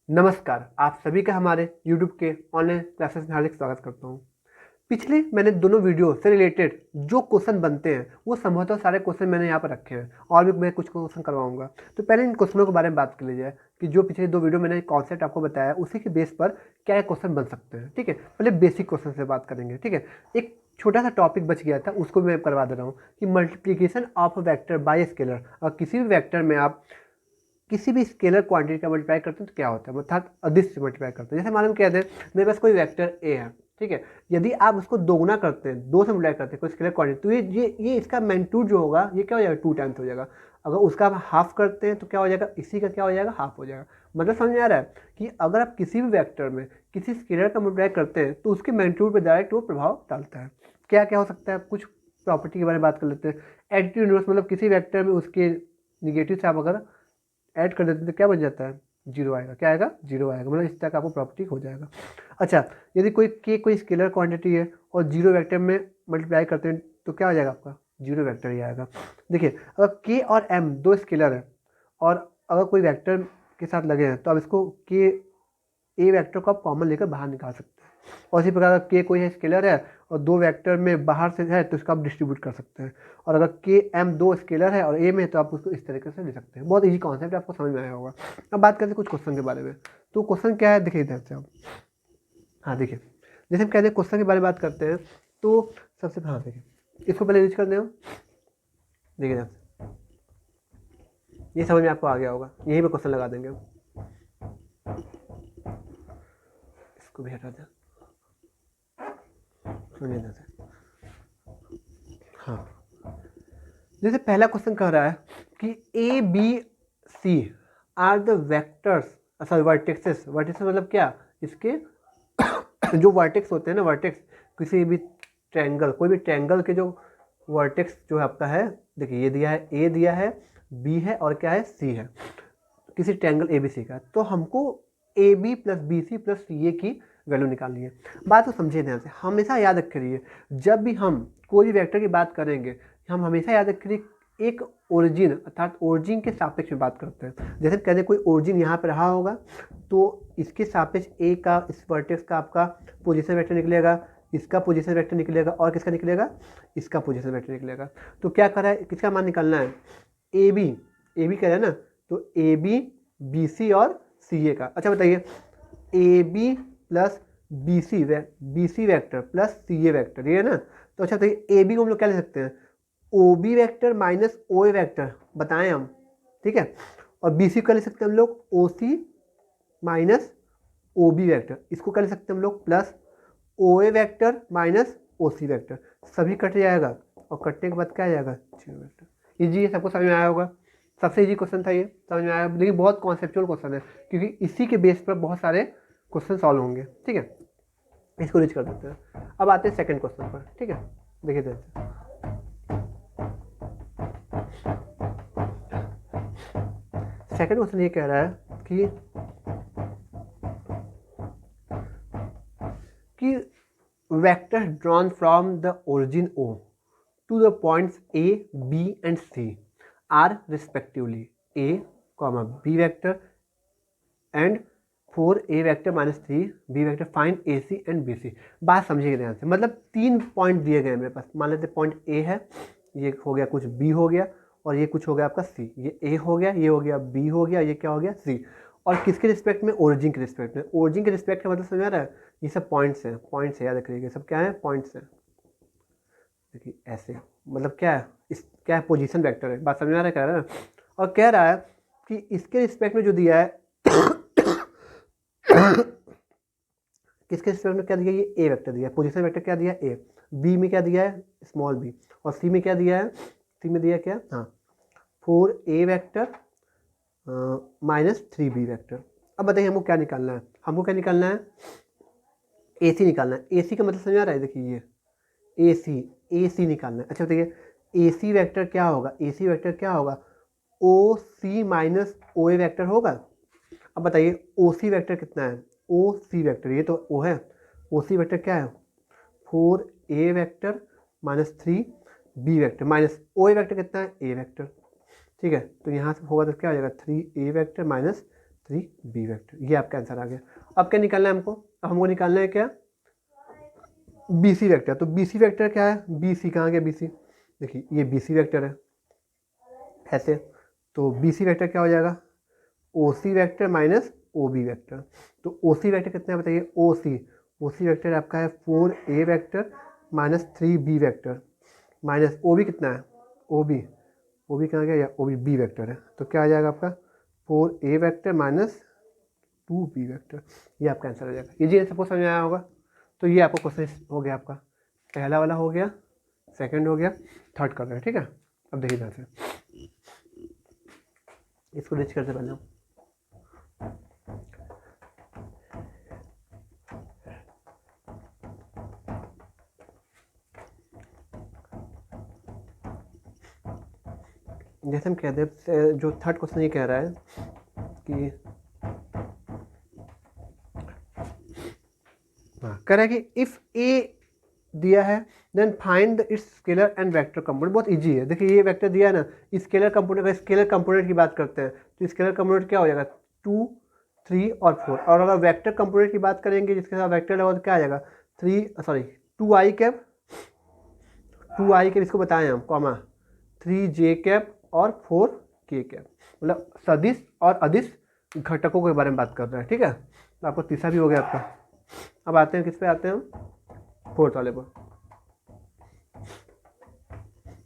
नमस्कार, आप सभी का हमारे YouTube के ऑनलाइन क्लासेस में हार्दिक स्वागत करता हूँ। पिछले मैंने दोनों वीडियो से रिलेटेड जो क्वेश्चन बनते हैं वो संभवतः सारे क्वेश्चन मैंने यहाँ पर रखे हैं और भी मैं कुछ क्वेश्चन करवाऊंगा। तो पहले इन क्वेश्चनों के बारे में बात कर ली जाए कि जो पिछले दो वीडियो मैंने कॉन्सेप्ट आपको बताया उसी के बेस पर क्या क्वेश्चन बन सकते हैं। ठीक है, पहले बेसिक क्वेश्चन से बात करेंगे। ठीक है, एक छोटा सा टॉपिक बच गया था, उसको भी मैं करवा दे रहा हूँ कि multiplication of vector bye scalar. और किसी भी वैक्टर में आप किसी भी स्केलर क्वांटिटी का मल्टीप्लाई करते हैं तो क्या होता है, अर्थात अदिश से मल्टीप्लाई करते हैं। जैसे मालूम कहते हैं मेरे पास कोई वेक्टर ए है, ठीक है, यदि आप उसको दोगुना करते हैं, दो से मल्टीप्लाई करते हैं कोई स्केलर क्वांटिटी, तो ये इसका मैग्नीट्यूड जो होगा ये क्या हो जाएगा, 2 टाइम्स हो जाएगा। अगर उसका आप हाफ करते हैं तो क्या हो जाएगा, इसी का क्या हो जाएगा, हाफ हो जाएगा। मतलब समझ में आ रहा है कि अगर आप किसी भी वेक्टर में किसी स्केलर का मल्टीप्लाई करते हैं तो उसके मैग्नीट्यूड पर डायरेक्ट वो प्रभाव डालता है। क्या क्या हो सकता है, कुछ प्रॉपर्टी के बारे में बात कर लेते हैं। एडिटिव इनवर्स, मतलब किसी वेक्टर में उसके निगेटिव से आप अगर ऐड कर देते हैं तो क्या बन जाता है, जीरो आएगा। क्या आएगा, जीरो आएगा। मतलब इस तरह का आपको प्रॉपर्टी हो जाएगा। अच्छा, यदि कोई स्केलर क्वांटिटी है और जीरो वेक्टर में मल्टीप्लाई करते हैं तो क्या हो जाएगा, आपका जीरो वेक्टर ही आएगा। देखिए, अगर के और एम दो स्केलर है और अगर कोई वेक्टर के साथ लगे हैं तो अब इसको के ए वेक्टर को आप कॉमन लेकर बाहर निकाल सकते हैं। और इसी प्रकार के कोई है स्केलर है और दो वेक्टर में बाहर से है तो इसको आप डिस्ट्रीब्यूट कर सकते हैं। और अगर के एम दो स्केलर है और ए में है तो आप उसको इस तरीके से ले सकते हैं। बहुत इजी कॉन्सेप्ट, आपको समझ में आया होगा। अब बात करते हैं कुछ क्वेश्चन के बारे में। तो क्वेश्चन क्या है, देखिए इधर से आप, हाँ देखिए, जैसे हम कहते हैं क्वेश्चन के बारे में बात करते हैं तो सबसे, हाँ देखिए, इसको पहले रीच कर दें हम। देखिए इधर से, ये समझ में आपको आ गया होगा, यहीं पे क्वेश्चन लगा देंगे हम। इसको भी हटा दें, सुनिए इधर से। हाँ, जैसे पहला क्वेश्चन कह रहा है कि A B C are the vectors, sorry vertexes. Vertexes मतलब क्या, इसके जो वर्टेक्स होते हैं ना, वर्टेक्स किसी भी ट्रायंगल, कोई भी ट्रायंगल के जो वर्टेक्स जो है आपका है, देखिए ये दिया है, ए दिया है, बी है और क्या है, सी है, किसी ट्रायंगल ए बी सी का। तो हमको A B plus B C plus C A की वैल्यू निकालनी है। बात को समझिए ध्यान से, हमेशा याद रखिए जब भी हम कोई भी वेक्टर की बात करेंगे हम हमेशा याद रखिए एक ओरिजिन, अर्थात ओरिजिन के सापेक्ष में बात करते हैं। जैसे कहते हैं कोई ओरिजिन यहाँ पर रहा होगा तो इसके सापेक्ष ए का, इस वर्टेक्स का आपका पोजीशन वेक्टर निकलेगा, इसका पोजीशन वेक्टर निकलेगा और किसका निकलेगा, इसका पोजीशन वेक्टर निकलेगा। तो क्या कर रहा है, किसका मान निकालना है, ए बी कह रहा है ना, तो ए बी बी सी और सी ए का। अच्छा बताइए, A B plus B C vector plus C A vector, ये है ना। तो अच्छा बताइए, ए बी को हम लोग क्या ले सकते हैं, O B vector minus O A vector, बताएं हम, ठीक है। और बी सी को ले सकते हैं हम लोग ओ सी माइनस ओ बी वैक्टर, इसको कर सकते हैं हम लोग plus O A vector minus O C vector. सभी कट जाएगा और कटने के बाद क्या आ जाएगा, जीरो वैक्टर। इजी, सबको समझ में आया होगा। सबसे इजी क्वेश्चन था ये, समझ में आया, लेकिन बहुत कॉन्सेप्चुअल क्वेश्चन है क्योंकि इसी के बेस पर बहुत सारे क्वेश्चन सॉल्व होंगे। ठीक है, इसको रीच कर देते हैं। अब आते हैं सेकंड क्वेश्चन पर। ठीक है, देखिए ध्यान से, सेकंड क्वेश्चन ये कह रहा है कि vector drawn from the origin O to the points A, B and C are respectively A, B vector and 4A vector minus 3B vector. Find AC and BC. बात समझिएगा ध्यान से, मतलब 3 पॉइंट दिए गए मेरे पास। मान लेते पॉइंट A है, ये हो गया कुछ B हो गया और ये कुछ हो गया आपका C। ये A हो गया, ये हो गया B हो गया, ये क्या हो गया C। और किसके रिस्पेक्ट में, ओरिजिन के रिस्पेक्ट में। ओरिजिन के रिस्पेक्ट का मतलब समझ आ रहा है, ये सब पॉइंट्स हैं, पॉइंट्स है, याद रखिएगा सब क्या है, पॉइंट्स हैं। देखिए ऐसे, मतलब क्या है, इस क्या है, पोजीशन वेक्टर है। बात समझ में आ रहा है, कह रहा है ना। और कह रहा है कि इसके रिस्पेक्ट में जो दिया है किसके रिस्पेक्ट में क्या दिया, ये ए वेक्टर दिया है, पोजीशन वेक्टर क्या दिया है, ए। बी में क्या दिया है, स्मॉल बी। और सी में क्या दिया है, सी में दिया क्या, हाँ 4A vector minus 3B vector. अब बताइए हमको क्या निकालना है, हमको क्या निकालना है, ए सी निकालना है। ए सी का मतलब समझ आ रहा है, देखिए ये ए सी निकालना है। अच्छा बताइए, ए सी वैक्टर क्या होगा, ए सी वैक्टर क्या होगा, ओ सी माइनस ओ ए वैक्टर होगा। अब बताइए ओ सी वैक्टर कितना है, ओ सी वैक्टर, ये तो ओ है, ओ सी वैक्टर क्या है, 4A vector minus 3B vector minus O A vector कितना है, ए वैक्टर। ठीक है, तो यहाँ से होगा तो क्या हो जाएगा, 3A vector minus 3b vector. ये आपका आंसर आ गया। अब क्या निकालना है हमको? अब हमको निकालना है क्या? BC vector. तो BC वेक्टर क्या है? BC कहाँ गया? BC देखिए ये BC वेक्टर है ऐसे। तो BC वेक्टर क्या हो जाएगा? OC vector minus OB vector. तो OC वेक्टर कितना है बताइए? OC वेक्टर आपका है 4A vector minus 3B vector minus OB कितना है? OB कहाँ गया? या OB B वेक्टर है। तो क्या आ जाएगा आपका? 4A vector minus 2B vector. ये आपका आंसर हो जाएगा। ये जी सबको समझ में आया होगा। तो ये आपको क्वेश्चन हो गया, आपका पहला वाला हो गया, सेकंड हो गया, थर्ड कर रहे हैं। ठीक है, अब देखिए इधर से इसको रीच करते पहले हम जैसे हम कहते हैं, जो थर्ड क्वेश्चन ये कह रहा है कि कह रहा है कि इफ ए दिया है then find its scalar and vector component. बहुत इजी है। देखिए ये वेक्टर दिया है ना, स्केलर कंपोनेंट का स्केलर कंपोनेंट की बात करते हैं तो स्केलर कंपोनेंट क्या हो जाएगा? 2, 3 और 4। और अगर वेक्टर कंपोनेंट की बात करेंगे जिसके साथ वेक्टर लगा तो क्या आ जाएगा? 2i कैप, 2i कैप इसको बताएं हम, कॉमा 3j कैप और 4k कैप। मतलब सदिश और अदिश घटकों के बारे में बात कर रहे हैं। ठीक है, तो आपको तीसरा भी हो गया आपका। अब आते हैं किस पे आते हैं हम? फोर्थ वाले पर।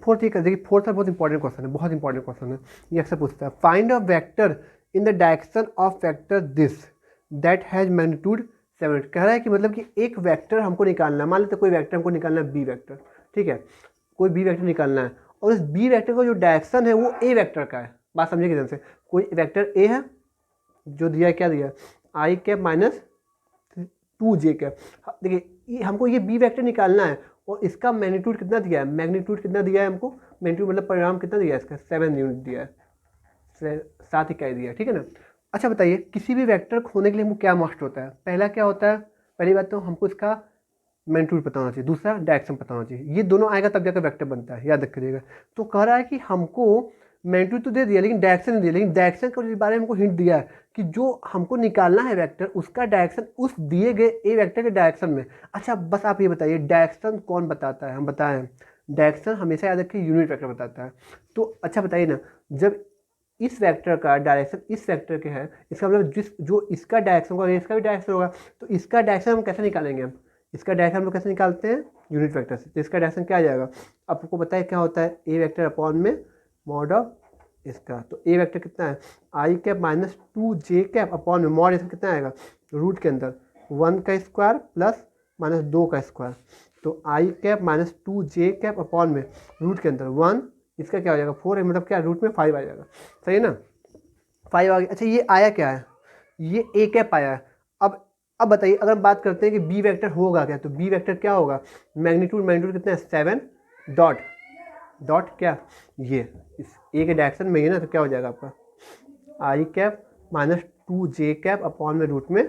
फोर्थ ये देखिए, फोर्थ बहुत इंपॉर्टेंट क्वेश्चन है, बहुत इंपॉर्टेंट क्वेश्चन है। ये अक्सर पूछता है, find a vector in the direction of vector this that has magnitude 7। कह रहा है कि मतलब कि एक वेक्टर हमको निकालना है। मान लेते कोई वेक्टर हमको निकालना है बी वेक्टर। ठीक है, कोई बी वेक्टर निकालना है और इस बी वेक्टर का जो डायरेक्शन है वो ए वेक्टर का है। बात समझिए किधर से, कोई वेक्टर ए है जो दिया है, क्या दिया है? I cap minus 2j cap. देखिए हमको ये बी वेक्टर निकालना है और इसका मैग्नीट्यूड कितना दिया है? मैग्नीट्यूड कितना दिया है हमको? मैग्नीट्यूड मतलब परिणाम कितना दिया है इसका? 7 यूनिट दिया है, 7 इकाई दिया है। ठीक है ना। अच्छा बताइए, किसी भी वेक्टर खोने के लिए हमको क्या मस्ट होता है? पहला क्या होता है? पहली बात तो हमको इसका मैग्नीट्यूड पता होना चाहिए, दूसरा डायरेक्शन पता होना चाहिए। ये दोनों आएगा तब जाकर वेक्टर बनता है, याद रखिएगा। तो कह रहा है कि हमको मैग्नीट्यूड तो दे दिया लेकिन डायरेक्शन नहीं दिया, लेकिन डायरेक्शन के बारे में हमको हिंट दिया है कि जो हमको निकालना है वेक्टर उसका डायरेक्शन उस दिए गए ए वेक्टर के डायरेक्शन में। अच्छा बस आप ये बताइए डायरेक्शन कौन बताता है? हम बताएं, डायरेक्शन हमेशा याद रखिए यूनिट वेक्टर बताता है। तो अच्छा बताइए ना, जब इस वेक्टर का डायरेक्शन इस वेक्टर के है, इसका मतलब जो इसका डायरेक्शन होगा इसका भी डायरेक्शन होगा। तो इसका डायरेक्शन हम कैसे निकालेंगे? हम इसका डायरेक्शन हम लोग कैसे निकालते हैं? यूनिट वेक्टर से। तो इसका डायरेक्शन क्या आ जाएगा? आपको पता है क्या होता है? ए वेक्टर अपॉन में मॉड ऑफ इसका। तो ए वेक्टर कितना है? I cap minus 2j cap upon में मॉड इसका कितना आएगा? रूट के अंदर 1 का स्क्वायर प्लस माइनस 2 का स्क्वायर। तो I cap minus 2j cap upon में रूट के अंदर 1, इसका क्या हो जाएगा? 4 है, मतलब क्या रूट में 5 आ जाएगा। सही है ना, 5 आ गया। अच्छा ये आया क्या है? ये ए कैप आया है। अब बताइए, अगर हम बात करते हैं कि बी वेक्टर होगा क्या, तो बी वेक्टर क्या होगा? मैग्नीट्यूड कितना है? 7 डॉट क्या ये इस ए के डायरेक्शन में ही ना, तो क्या हो जाएगा आपका? I cap minus 2j cap upon में रूट में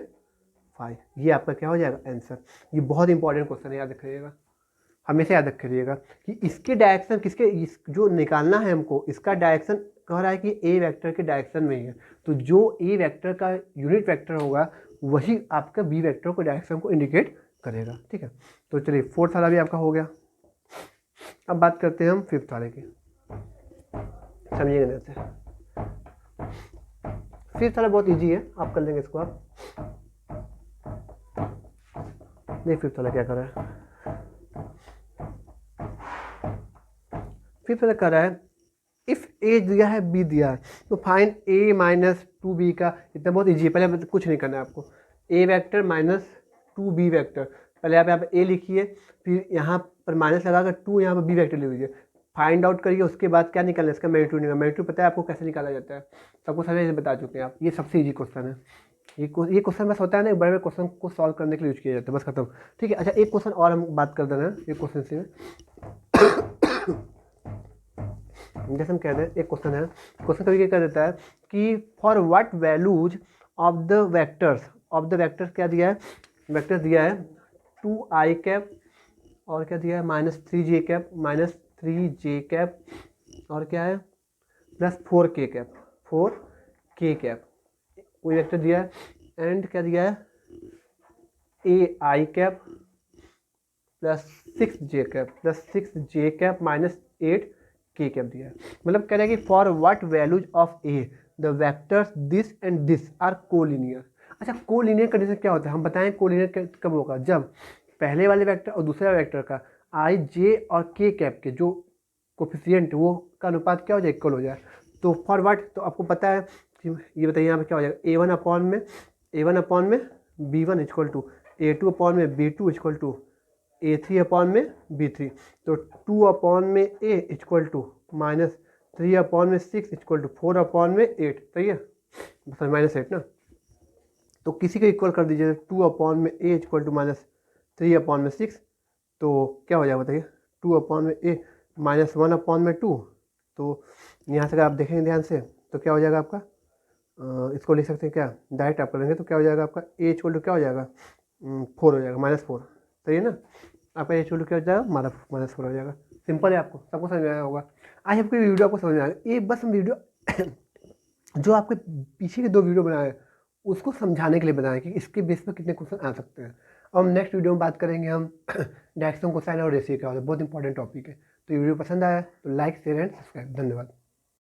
5। ये आपका क्या हो जाएगा? आंसर। ये बहुत इंपॉर्टेंट क्वेश्चन है, याद रखिएगा, हमेशा याद रखिएगा कि इसके डायरेक्शन जो निकालना है हमको, इसका डायरेक्शन कह रहा है कि ए वेक्टर के डायरेक्शन में ही है। तो जो ए वेक्टर का यूनिट वेक्टर होगा वही आपका बी वेक्टर को डायरेक्शन को इंडिकेट करेगा। ठीक है, तो चलिए फोर्थ वाला भी आपका हो गया। अब बात करते हैं हम फिफ्थ वाले की, समझिएगा जैसे। फिफ्थ वाला बहुत इजी है, आप कर लेंगे इसको। आप नहीं, फिफ्थ वाला क्या कर रहा है? फिफ्थ वाला कर रहा है इफ ए दिया है बी दिया है तो फाइंड ए माइनस 2b का। इतना बहुत इजी है, पहले कुछ नहीं करना है आपको। ए वेक्टर माइनस 2b वेक्टर, पहले आप यहाँ पे ए लिखिए, फिर यहाँ पर माइनस लगाकर 2 यहाँ पर बी वेक्टर लिख लीजिए, फाइंड आउट करिए। उसके बाद क्या निकालना है? इसका मैग्नीट्यूड निकालना। मैग्नीट्यूड पता है आपको कैसे निकाला जाता है? सबको समझ बता चुके हैं आप। ये सबसे ईजी क्वेश्चन है। ये क्वेश्चन बस होता है ना, बड़े बड़े क्वेश्चन को सॉल्व करने के लिए यूज किया जाता है, बस खत्म। ठीक है, अच्छा एक क्वेश्चन और हम बात कर देना है एक क्वेश्चन से। जैसे हम कहते हैं एक क्वेश्चन है, क्वेश्चन कभी क्या कर देता है कि for what values of the vectors क्या दिया है? वेक्टर दिया है 2i कैप और क्या दिया है? Minus 3j cap minus 3j cap और क्या है? प्लस 4k कैप कोई वेक्टर दिया है एंड क्या दिया है A I cap plus 6j cap plus 6j cap minus 8k cap दिया है। मतलब कह रहा है कि for what values of A the vectors this and this are collinear. अच्छा, कोलिनियर कंडीशन क्या होता है हम बताएं। कोलिनियर कब होगा, जब पहले वाले वेक्टर और दूसरे वाले वेक्टर का आई जे और के कैप के जो कोफिशिएंट वो का अनुपात क्या हो जाए, इक्वल हो जाए। तो फॉर व्हाट, तो आपको पता है कि ये बताइए यहाँ पे क्या हो जाएगा, A1 अपॉन में B1 equal to A2 upon में B2 equal to A3 upon में B3। तो 2 अपॉन में A equal to minus 3 upon में 6 इक्वल टू 4 अपॉन में 8, सही है, सॉरी -8 ना। तो किसी को इक्वल कर दीजिए 2 अपॉन में A equal to minus 3 upon में 6, तो क्या हो जाएगा बताइए, 2 अपॉन में A माइनस 1 अपॉन में 2। तो यहाँ से अगर आप देखेंगे ध्यान से तो क्या हो जाएगा आपका, इसको लिख सकते हैं क्या, डायरेक्ट आप करेंगे तो क्या हो जाएगा आपका A इक्वल टू क्या हो जाएगा 4 हो जाएगा, -4, सही है ना। आपका A इक्वल टू क्या हो जाएगा, -4 हो जाएगा। सिंपल है, आपको सबको समझ में आया होगा। आज आपको वीडियो आपको समझ में आएगा, ये बस हम वीडियो जो आपके पीछे के 2 वीडियो बनाए उसको समझाने के लिए बनाए कि इसके बेस पर कितने क्वेश्चन आ सकते हैं। अब हम नेक्स्ट वीडियो में बात करेंगे हम डायरेक्शन कोसाइन और रेशियो क्या होता है, बहुत इंपॉर्टेंट टॉपिक है। तो ये वीडियो पसंद आया तो लाइक शेयर एंड सब्सक्राइब। धन्यवाद।